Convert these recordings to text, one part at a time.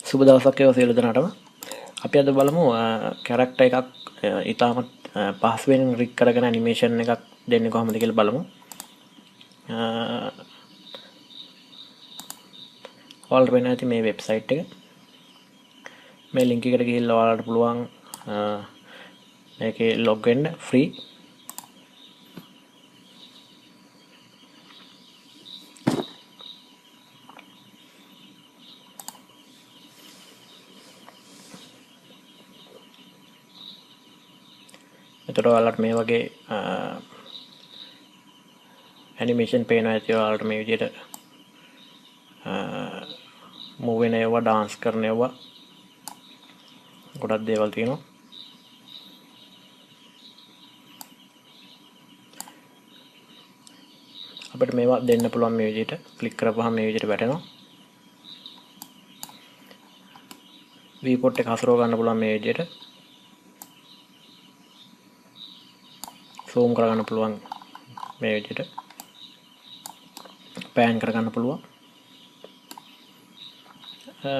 සුබ දවසක් වේවා සියලු දෙනාටම. අපි අද බලමු කැරක්ටර් එකක් ඉතාමත් පහසුවෙන් රික් කරගෙන ඇනිමේෂන් එකක් දෙන්නේ කොහොමද කියලා බලමු. ඔයාලට වෙන ඇති මේ වෙබ්සයිට් එක. මේ ලින්ක් එකට ගිහිල්ලා ඔයාලට පුළුවන් මේකේ ලොග් වෙන්න ෆ්‍රී. එතකොට ඔයාලට මේ වගේ ඇනිමේෂන් පේනවා ඇති. ඔයාලට මේ විදිහට මූව් වෙන ඒවා, ඩාන්ස් කරන ඒවා ගොඩක් දේවල් තියෙනවා. අපිට මේවා දෙන්න පුළුවන් මේ විදිහට. ක්ලික් කරපුවාම මේ විදිහට වැටෙනවා. විපෝට් එක හසුරව ගන්න පුළුවන් මේ විදිහට. zoom කරගන්න පුළුවන් මේ විදිහට. pan කරගන්න පුළුවන්.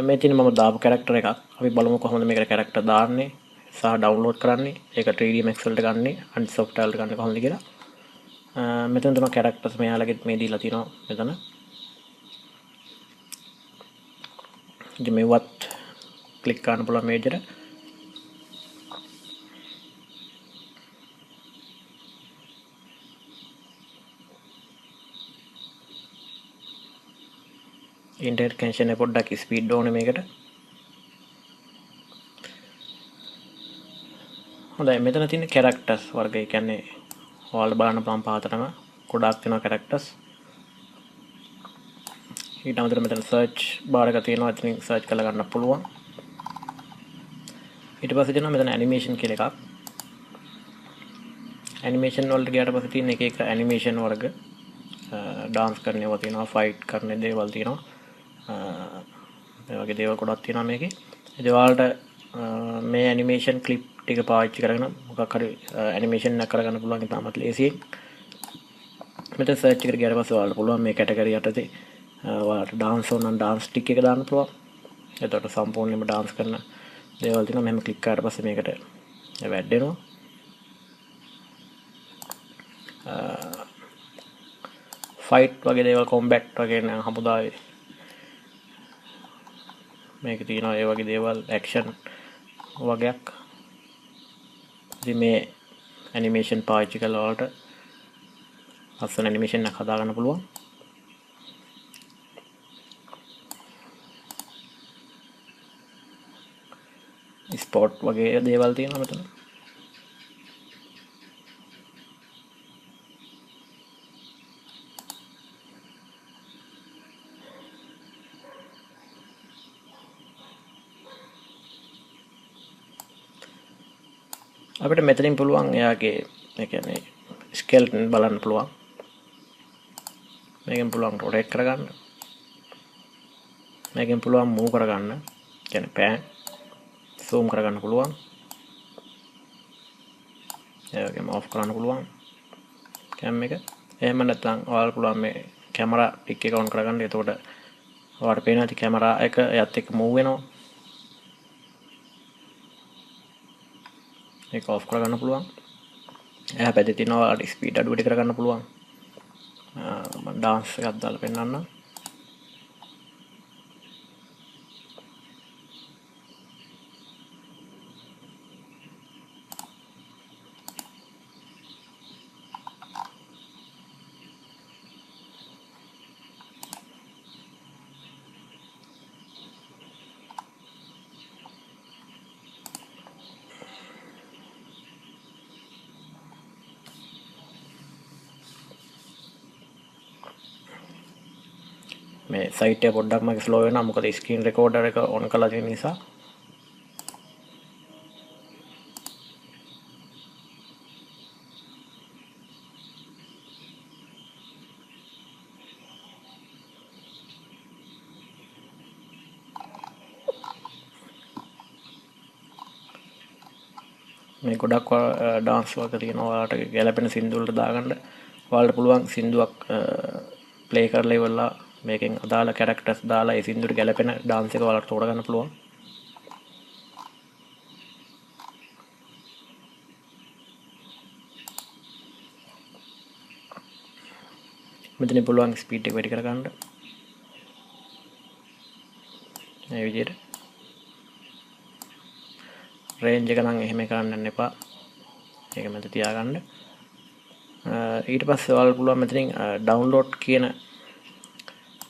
මේ තියෙන මම දාපු කැරක්ටර් එකක්. අපි බලමු කොහොමද මේකට කැරක්ටර් දාන්නේ සහ ඩවුන්ලෝඩ් කරන්නේ. ඒක 3D Max වලට ගන්නේ, අනිත් software වලට ගන්නේ කොහොමද කියලා. මෙතන තුන කැරක්ටර්ස් මෙයාලගෙත් මේ දීලා තිනවා මෙතන. ඉතින් මේවත් ක්ලික් කරන්න පුළුවන් මේ විදිහට. ඉන්ටර්නෙට් කනෙක්ෂන් එක පොඩ්ඩක් ස්පීඩ් ඕනේ මේකට. හොඳයි, මෙතන තියෙන කැරක්ටර්ස් වර්ගය කියන්නේ ඔයාලා බලන්න පුළුවන් පාතටම ගොඩාක් තියෙනවා කැරක්ටර්ස්. ඊට අමතරව මෙතන සර්ච් බාර් එක තියෙනවා. එතනින් සර්ච් කරලා ගන්න පුළුවන්. ඊට පස්සේ තියෙනවා මෙතන ඇනිමේෂන් කියලා එකක්. ඇනිමේෂන් වලට ගියාට පස්සේ තියෙන එක එක ඇනිමේෂන් වර්ග. ඩාන්ස් කරන ඒවා තියෙනවා, ෆයිට් කරන දේවල් තියෙනවා. මේ වගේ දේවල් ගොඩක් තියෙනවා මේකේ. ඉතින් ඔයාලට මේ ඇනිමේෂන් ක්ලිප් ටික පාවිච්චි කරගෙන මොකක් හරි ඇනිමේෂන් එකක් කරගන්න පුළුවන්. ඉතාමත් ලේසියෙන්. මෙතන සර්ච් එකට ගියාට පස්සේ ඔයාලට පුළුවන් මේ කැටගරි යටතේ ඔයාලට ඩාන්ස් ඕන නම් ඩාන්ස් ටික් එක දාන්න පුළුවන්. එතකොට සම්පූර්ණයෙන්ම ඩාන්ස් කරන දේවල් තියෙනවා. මෙහෙම ක්ලික් කරාට පස්සේ මේකට වැඩෙනවා. ෆයිට් වගේ දේවල්, කොම්බැට් වගේ නම් හමුදාවේ මේක තියෙනවා. ඒ වගේ දේවල් ඇක්ෂන් වගේක්. ඉතින් මේ ඇනිමේෂන් පාවිච්චි කරලා ඔයාලට ලස්සන ඇනිමේෂන් එකක් හදාගන්න පුළුවන්. ස්පෝට් වගේ දේවල් තියෙනවා මෙතන. අපිට මෙතනින් පුළුවන් එයාගේ ඒ කියන්නේ ස්කෙල්ටන් බලන්න පුළුවන්. මේකෙන් පුළුවන් රොටේට් කරගන්න. මේකෙන් පුළුවන් මූව් කරගන්න. කියන්නේ පෑන් zoom කරගන්න පුළුවන්. ඒ වගේම ඔෆ් කරන්න පුළුවන් කැම් එක. එහෙම නැත්නම් ඔයාලට පුළුවන් මේ කැමරා ටික් එක ඔන් කරගන්න. එතකොට ඔයාලට පේනවා ඇති කැමරා එක එයත් එක්ක මූව් වෙනවා. ඒක ඔෆ් කරගන්න පුළුවන්. එහා පැත්තේ තියෙනවා ඔයාලට ස්පීඩ් අඩු වැඩි කරගන්න පුළුවන්. මම ඩාන්ස් එකක් දාලා පෙන්නන්නම්. මේ සයිට් එක පොඩ්ඩක් මගේ ස්ලෝ වෙනවා. මොකද ස්ක්‍රීන් රෙකෝඩර් එක ඔන් කරලා තියෙන නිසා. මේ ගොඩක් ඩාන්ස් වර්ග තියෙනවා. ඔයාලට ගැලපෙන සින්දු වලට දාගන්න. ඔයාලට පුළුවන් සින්දුවක් ප්ලේ කරලා ඉවරලා මේකෙන් අදාළ කැරක්ටර්ස් දාලා ඒ සින්දුවට ගැලපෙන ඩාන්ස් එක ඔයාලට තෝරගන්න පුළුවන්. මෙතන පුළුවන් ස්පීඩ් එක වැඩි කරගන්න. මේ විදිහට. රේන්ජ් එක නම් එහෙම කරන්න යන්න එපා. ඒක මත තියාගන්න. ඊට පස්සේ ඔයාලට පුළුවන් මෙතනින් ඩවුන්ලෝඩ් කියන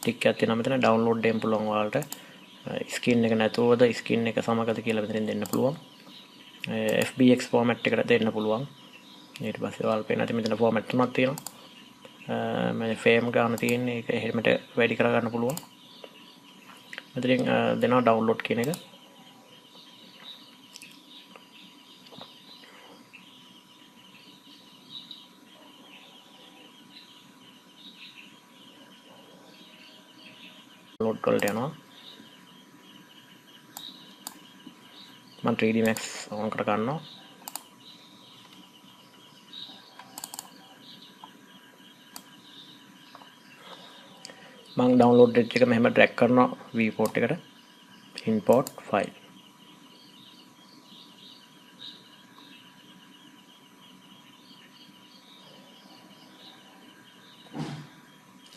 ටික් එකක් තියෙනවා. මෙතන ඩවුන්ලෝඩ් දෙන්න පුළුවන් ඔයාලට. ස්කින් එක නැතුවද ස්කින් එක සමගද කියලා මෙතනින් දෙන්න පුළුවන්. FBX ෆෝමැට් එකට දෙන්න පුළුවන්. ඊට පස්සේ ඔයාලට පේන මෙතන ෆෝමැට් තුනක් තියෙනවා. මේ ෆ්‍රේම් ගන්න තියෙන්නේ ඒක එහෙමට වැඩි කරගන්න පුළුවන්. මෙතනින් දෙනවා ඩවුන්ලෝඩ් කියන එක. ඩවුන්ලෝඩ් වලට යනවා. මම 3D Max on කර ගන්නවා. මම ඩවුන්ලෝඩ් වෙච්ච එක මෙහෙම ඩ්‍රැග් කරනවා viewport එකට. import file.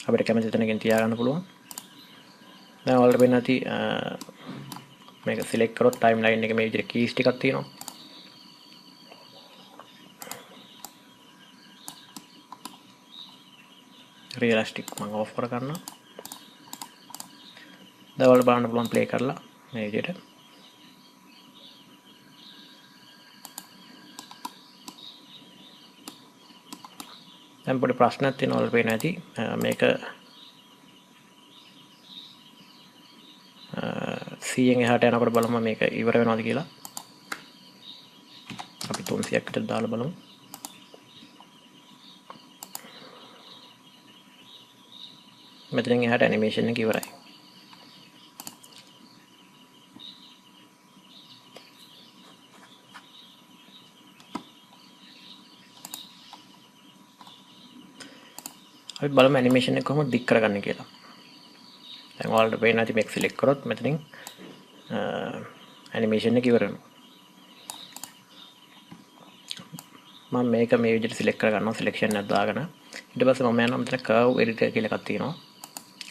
අපිට කැමති තැනකින් තියාගන්න පුළුවන්. දැන් ඔයාලට වෙන්න ඇති මේක සිලෙක්ට් කරොත් ටයිම්ලයින් එකේ මේ විදිහට කීස් ටිකක් තියෙනවා. රියලිස්ටික් මම ඔෆ් කර ගන්නවා. දැන් ඔයාලට බලන්න පුළුවන් ප්ලේ කරලා මේ විදිහට. දැන් පොඩි ප්‍රශ්නයක් තියෙනවා ඔයාලට පේනවා ඇති. මේක 100න් එහාට යනකොට බලමු මේක ඉවර වෙනවද කියලා. අපි 300ක් විතර දාලා බලමු. මෙතනින් එහාට ඇනිමේෂන් එක ඉවරයි. අපි බලමු ඇනිමේෂන් එක කොහොමද දික් කරගන්නේ කියලා. දැන් ඔයාලට පේන ඇති මේක සිලෙක්ට් කරොත් මෙතනින් ඇනිමේෂන් එක ඉවර වෙනවා. මම මේක මේ විදිහට සිලෙක්ට් කරගන්නවා සිලෙක්ෂන් එකක් දාගෙන. ඊට පස්සේ මම යනවා මෙතන කර්ව් එඩිටර් කියලා එකක් තියෙනවා.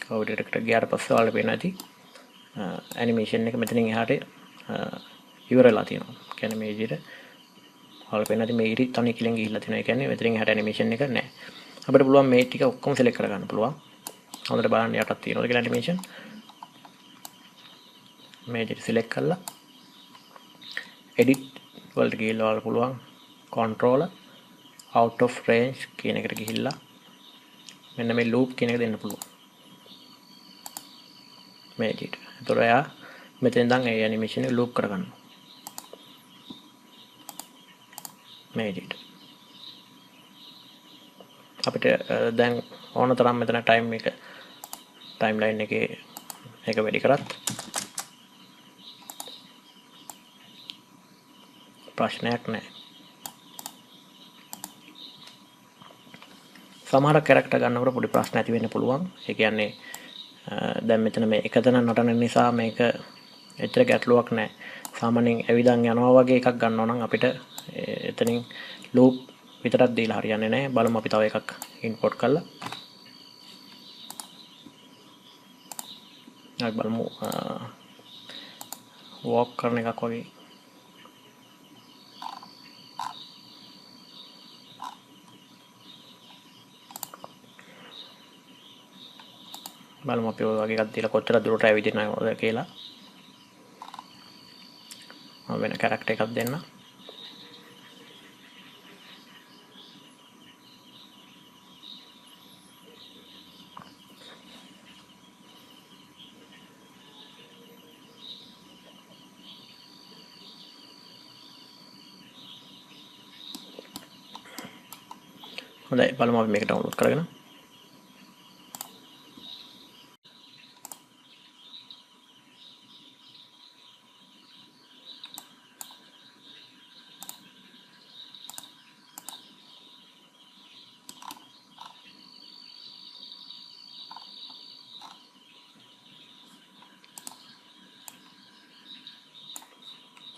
කර්ව් එඩිටර් එකට ගියාට පස්සේ ඔයාලට පේන ඇති ඇනිමේෂන් එක මෙතනින් එහාට ඉවර වෙලා තියෙනවා. කියන්නේ මේ විදිහට ඔයාලට පේන ඇති මේ ඉරි තනි කිලෙන් ගිහිල්ලා තියෙනවා. ඒ කියන්නේ මෙතනින් එහාට ඇනිමේෂන් එක නැහැ. අපිට පුළුවන් මේ ටික ඔක්කොම සිලෙක්ට් කරගන්න පුළුවන්. හොඳට බලන්න යටත් තියෙනවද කියලා ඇනිමේෂන්. මේ විදිහට සිලෙක්ට් කරලා edit වලට ගිහිල්ලා ඔයාලට පුළුවන් controller out of range කියන එකට ගිහිල්ලා මෙන්න මේ loop කියන එක දෙන්න පුළුවන්. මේ විදිහට. ඒතකොට එයා මෙතෙන් ඉඳන් ඒ ඇනිමේෂන් එක loop කරගන්නවා. මේ විදිහට. අපිට දැන් ඕන තරම් මෙතන ටයිම්ලයින් එකේ මේක වැඩි කරත් ප්‍රශ්නයක් නැහැ. සමහර කැරක්ටර් ගන්නකොට පොඩි ප්‍රශ්න ඇති වෙන්න පුළුවන්. ඒ කියන්නේ දැන් මෙතන මේ එකතන නටන නිසා මේක එච්චර ගැටලුවක් නැහැ. සාමාන්‍යයෙන් ඇවිදන් යනවා වගේ එකක් ගන්නවා නම් අපිට එතනින් ලූප් විතරක් දීලා හරියන්නේ නැහැ. බලමු අපි තව එකක් ඉම්පෝට් කරලා. අපි බලමු වොක් කරන එකක් වගේ. බලමු අපි ඔය වගේ එකක් දීලා කොච්චර දුරට ඇවිදිනවද කියලා. මම වෙන කැරක්ටර් එකක් දෙන්න. හොඳයි බලමු අපි මේක ඩවුන්ලෝඩ් කරගෙන.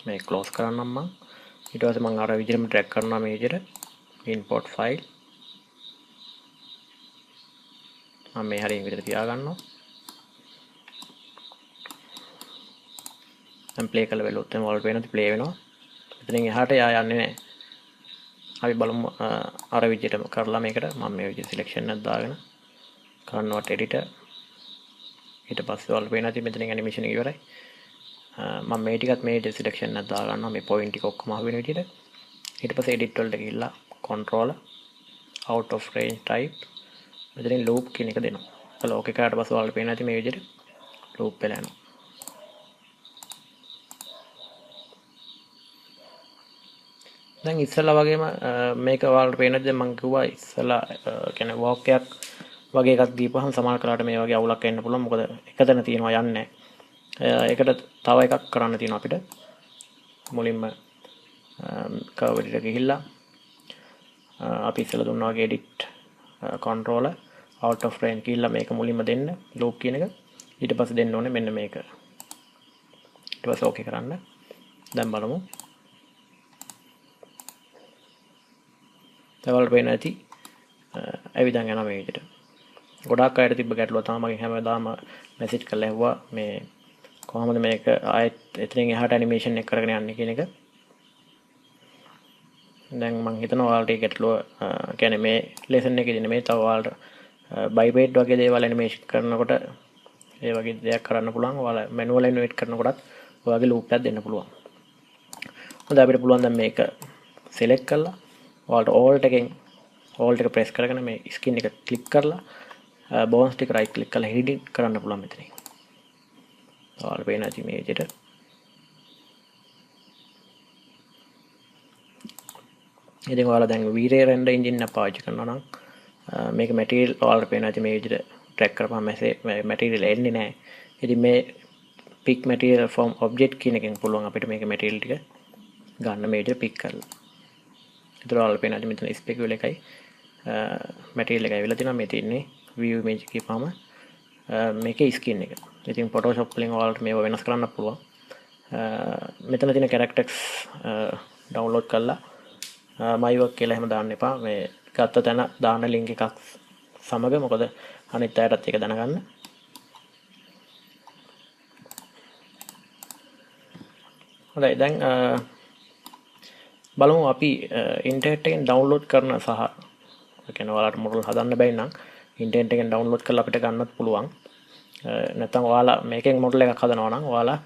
මේ ක්ලෝස් කරන්නම් මම. ඊට පස්සේ මම අර විදිහටම ඩ්‍රැග් කරනවා මේ විදිහට import file. මම මේ හරියට විදිහට තියාගන්නවා. දැන් ප්ලේ කරලා බලුවොත් එම වලට වෙනද ප්ලේ වෙනවා. එතනින් එහාට යා යන්නේ නැහැ. අපි බලමු අර විදිහටම කරලා මේකට මම මේ විදිහට සිලෙක්ෂන් එකක් දාගෙන convert editor ඊට පස්සේ වලට වෙන ඇති මෙතනින් ඇනිමේෂන් එක ඉවරයි. මම මේ ටිකත් මේ විදිහට සිලෙක්ෂන් එකක් දා ගන්නවා මේ පොයින්ට් ටික ඔක්කොම අහු වෙන විදිහට. ඊට පස්සේ edit වලට ගිහිල්ලා controller out of range type මෙතනින් loop කියන එක දෙනවා. ඒකල ඕකේ කරාට පස්සේ වලට පේන ඇති මේ විදිහට loop වෙලා යනවා. දැන් ඉස්සලා වගේම මේක ඔයාලට පේනද දැන් මම කිව්වා ඉස්සලා කියන්නේ walk එකක් වගේ එකක් දීපුවහම සමහර කලාට මේ වගේ අවුලක් එන්න පුළුවන්. මොකද එකතැන තියෙනවා යන්නේ නැහැ. ඒකට තව එකක් කරන්න තියෙනවා අපිට. මුලින්ම curve එකට ගිහිල්ලා අපි ඉස්සලා දුන්නා වගේ edit controller out of range ගිහිල්ලා මේක මුලින්ම දෙන්න loop කියන එක. ඊට පස්සේ දෙන්න ඕනේ මෙන්න මේක. ඊට පස්සේ okay කරන්න. දැන් බලමු. තවල් වෙන ඇති ඇවිදන් යනවා මේ විදිහට. ගොඩාක් අයට තිබ්බ ගැටලුව තමයි මගෙන් හැමදාම මැසේජ් කරලා ඇහුවා මේ කොහොමද මේක ආයෙත් එතනින් එහාට ඇනිමේෂන් එක කරගෙන යන්නේ කියන එක. දැන් මම හිතනවා ඔයාලට ඒ ගැටලුව කියන්නේ මේ ලෙසන් එකේදී නෙමෙයි තව ඔයාලට බයිපේඩ් වගේ දේවල් ඇනිමේෂන් කරනකොට ඒ වගේ දෙයක් කරන්න පුළුවන්. ඔයාලා මැනුවල් ඇනිමේට් කරනකොටත් ඔයාගේ ලූප් එකක් දෙන්න පුළුවන්. හොඳයි අපිට පුළුවන් දැන් මේක සිලෙක්ට් කරලා ඔයාලට alt එකෙන් alt එක ප්‍රෙස් කරගෙන මේ ස්කින් එක ක්ලික් කරලා බෝන්ස් ටික රයිට් ක්ලික් කරලා එඩිට් කරන්න පුළුවන් මෙතනින්. ඔයාලට පේන ඇති මේ විදිහට. ඉතින් ඔයාලා දැන් V-Ray render engine එක පාවිච්චි කරනවා නම් මේක material ඔයාලට පේන ඇති මේ විදිහට ට්‍රැක් කරපුවම material එන්නේ නැහැ. ඉතින් මේ pick material from object කියන එකෙන් පුළුවන් අපිට මේක material ටික ගන්න මේ විදිහට pick කරලා. ඒතර ඔයාලට පේන ඇති මෙතන speckle එකයි material එකයි වෙලා තියෙනවා. මේ තියෙන්නේ view image කියපම මේකේ skin එක. ඉතින් Photoshop වලින් ඔයාලට මේව වෙනස් කරන්න පුළුවන්. මෙතන තියෙන characters download කරලා my work කියලා එහෙම දාන්න එපා. මේ ගත්ත තැන දාන link එකක් සමග මොකද අනිත් අයටත් ඒක දැනගන්න. හොඳයි දැන් බලමු අපි ඉන්ටර්නෙට් එකෙන් ඩවුන්ලෝඩ් කරන සහ ඒ කියන්නේ ඔයාලට මොඩල් හදන්න බැරි නම් ඉන්ටර්නෙට් එකෙන් ඩවුන්ලෝඩ් කරලා අපිට ගන්නත් පුළුවන්. නැත්නම් ඔයාලා මේකෙන් මොඩල් එකක් හදනවා නම් ඔයාලා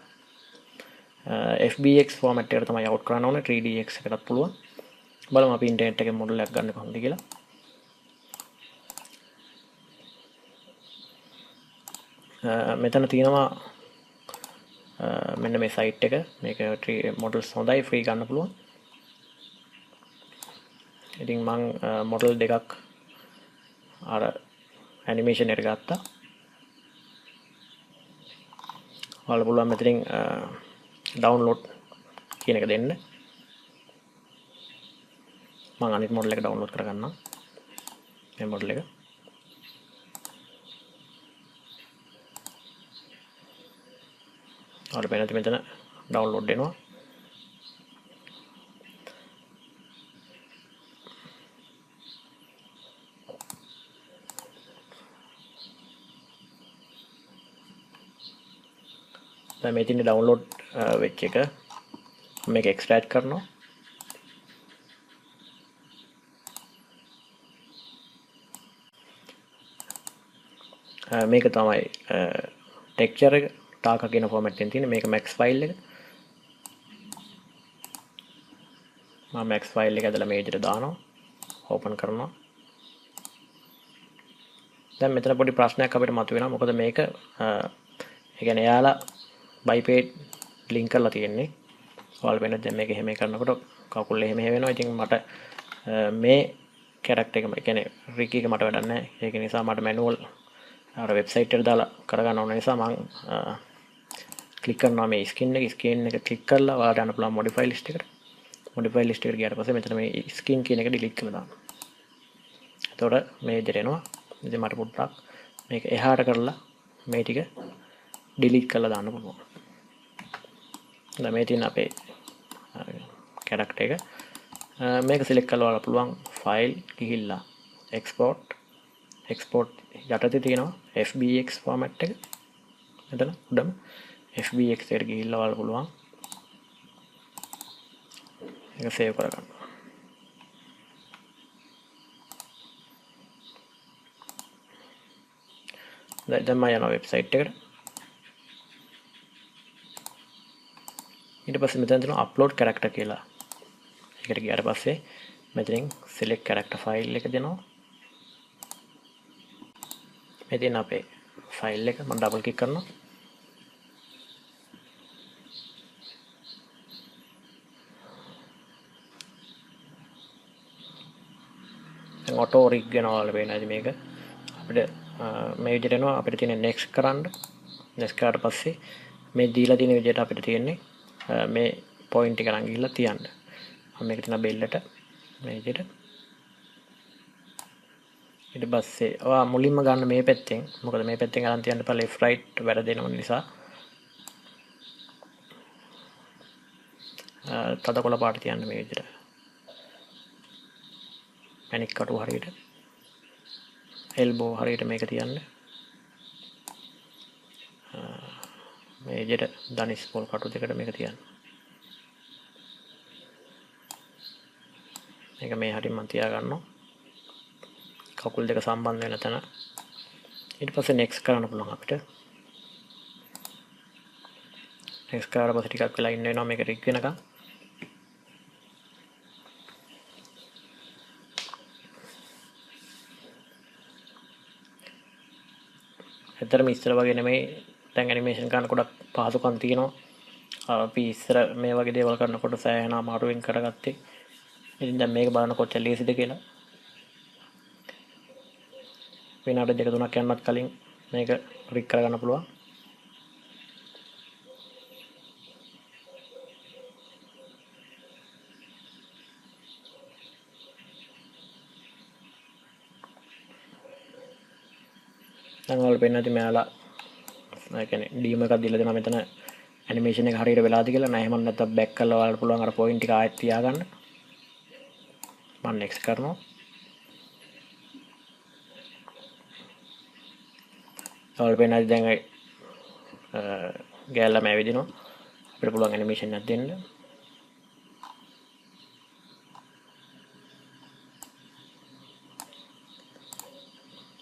FBX ෆෝමැට් එකට තමයි අවුට් කරන්න ඕනේ. 3DX එකටත් පුළුවන්. බලමු අපි ඉන්ටර්නෙට් එකෙන් මොඩල් එකක් ගන්න කොහොමද කියලා. මෙතන තියෙනවා මෙන්න මේ සයිට් එක. මේක මොඩල්ස් හොඳයි ෆ්‍රී ගන්න පුළුවන්. ඉතින් මම මොඩල් දෙකක් අර ඇනිමේෂන් එකට ගත්තා. ඔයාලා පුළුවන් මෙතනින් ඩවුන්ලෝඩ් කියන එක දෙන්න. මම අනිත් මොඩල් එක ඩවුන්ලෝඩ් කරගන්නම්. මේ මොඩල් එක. ඔයාලා වෙනත් මෙතන ඩවුන්ලෝඩ් වෙනවා. දැන් මේ තියෙන ඩවුන්ලෝඩ් වෙච්ච එක මේක එක්ස්ට්‍රැක්ට් කරනවා. මේක තමයි ටෙක්ස්චර් එක ටාකා කියන ෆෝමැට් එකෙන් තියෙන මේක max ෆයිල් එක. මම max ෆයිල් එක ඇදලා මේ විදිහට දානවා. ඕපන් කරනවා. දැන් මෙතන පොඩි ප්‍රශ්නයක් අපිට මතුවෙනවා. මොකද මේක ඒ කියන්නේ එයාලා බයිපේඩ් ලින්ක් කරලා තියෙන්නේ. ඔයාලා වෙන දැන් මේක එහෙම කරනකොට කකුල් එහෙම වෙනවා. ඉතින් මට මේ කැරක්ටර් එක කියන්නේ රිකි එක මට වැඩක් නැහැ. ඒක නිසා මට මැනුවල් අර වෙබ්සයිට් එකට දාලා කරගන්න ඕන නිසා මම ක්ලික් කරනවා මේ ස්කින් එක ක්ලික් කරලා ඔයාලට යන්න පුළුවන් modify list එකට. modify list එකට ගියාට පස්සේ මෙතන මේ ස්කින් කියන එක delete කරලා දාන්න. එතකොට මේ විදිහට එනවා. ඉතින් මට පොඩ්ඩක් මේක එහාට කරලා මේ ටික delete කරලා දාන්න පුළුවන්. දැන් මේ තියෙන අපේ character එක. මේක select කරලා බලන්න පුළුවන් file ගිහිල්ලා export යටතේ තියෙනවා FBX format එක. මෙතන උඩම FBX එකට ගිහිල්ලා බලන්න පුළුවන්. ඒක save කරගන්න. දැන් මම යනවා වෙබ්සයිට් එකට. ඊට පස්සේ මෙතන තියෙනවා upload character කියලා. ඒකට ගියාට පස්සේ මෙතනින් select character file එක දෙනවා. මේ තියෙන අපේ ෆයිල් එක මම ඩබල් ක්ලික් කරනවා. දැන් auto rig වෙනවා වල වෙනවා ඉතින් මේක අපිට මේ විදිහට එනවා. අපිට තියෙන next කරන්න. next කරාට පස්සේ මේ දීලා තියෙන විදිහට අපිට තියෙන්නේ මේ point එක අරන් ගිහිල්ලා තියන්න. මම මේක තියෙන බෙල්ලට මේ විදිහට. ඊට පස්සේ ඔයා මුලින්ම ගන්න මේ පැත්තෙන්. මොකද මේ පැත්තෙන් අරන් තියන්න එපා left right වැරදෙනව නිසා. තද කොළ පාට තියන්න මේ විදිහට. පැනික් කටුව හරියට. elbow හරියට මේක තියන්න. මේ විදිහට ධනිස් පොල් කටු දෙකට මේක තියන්න. මේක මේ හරියට මම තියා ගන්නවා. කකුල් දෙක සම්බන්ධ වෙන තැන. ඊට පස්සේ next කරන්න පුළුවන් අපිට. next කරලා පස්සේ ටිකක් වෙලා ඉන්න වෙනවා මේක rig වෙනකම්. ඇත්තටම ඉස්සර වගේ නෙමෙයි දැන් ඇනිමේෂන් කරන ගොඩක් පහසුකම් තියෙනවා. අපි ඉස්සර මේ වගේ දේවල් කරනකොට සෑහෙන අමාරුවෙන් කරගත්තේ. ඉතින් දැන් මේක බලන කොච්චර ලේසිද කියලා. විනාඩි 2-3ක් යනවත් කලින් මේක රික් කරගන්න පුළුවන්. දැන් ඔයාලට පේන්න ඇති මෙයාලා ඒ කියන්නේ ඩීම් එකක් දීලා දෙනවා මෙතන ඇනිමේෂන් එක හරියට වෙලාද කියලා. නෑ එහෙම නැත්නම් බෑක් කරලා ඔයාලට පුළුවන් අර පොයින්ට් ටික ආයෙත් තියාගන්න. මම next කරනවා. ඔයාලට පේන්න ඇති දැන් ගෑල්ලා මේ විදිනවා. අපිට පුළුවන් ඇනිමේෂන් එකක් දෙන්න.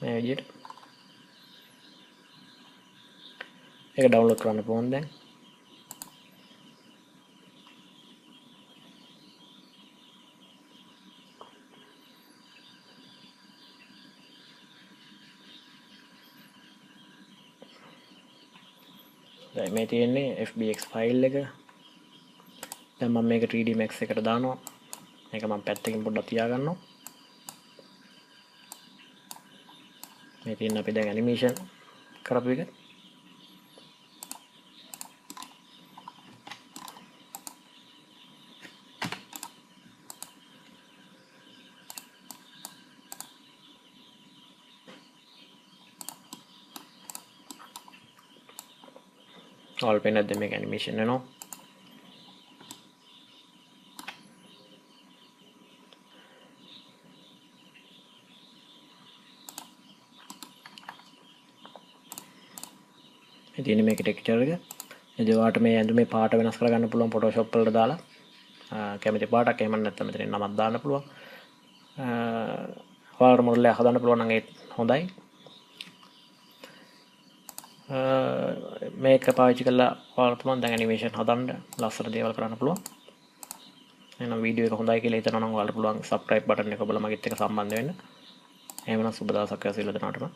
මේ විදියට ඒක ඩවුන්ලෝඩ් කරන්න පුළුවන් දැන්. දැන් මේ තියෙන්නේ FBX ෆයිල් එක. දැන් මම මේක 3D Max එකට දානවා. මේක මම පැත්තකින් පොඩ්ඩක් තියාගන්නවා. මේ තියෙන අපි දැන් ඇනිමේෂන් කරපු එක. all pen at the make animation වෙනවා. ඉතින් මේක ටෙක්ස්චර් එක. ඉතින් ඔයාලට මේ ඇඳුමේ පාට වෙනස් කරගන්න පුළුවන් Photoshop වලට දාලා. කැමති පාටක් එහෙම නැත්නම් මෙතනින් නමක් දාන්න පුළුවන්. ඔයාලට මොඩල් එක හදන්න පුළුවන් නම් ඒත් හොඳයි. මේක පාවිච්චි කරලා ඔයාලට පුළුවන් දැන් ඇනිමේෂන් හදන්න ලස්සන දේවල් කරන්න පුළුවන්. එහෙනම් වීඩියෝ එක හොඳයි කියලා හිතනවා නම් ඔයාලට පුළුවන් subscribe button එක ඔබලා මගෙත් එක්ක සම්බන්ධ වෙන්න. එහෙමනම් සුබ දවසක් ඇසෙලා දෙනාටම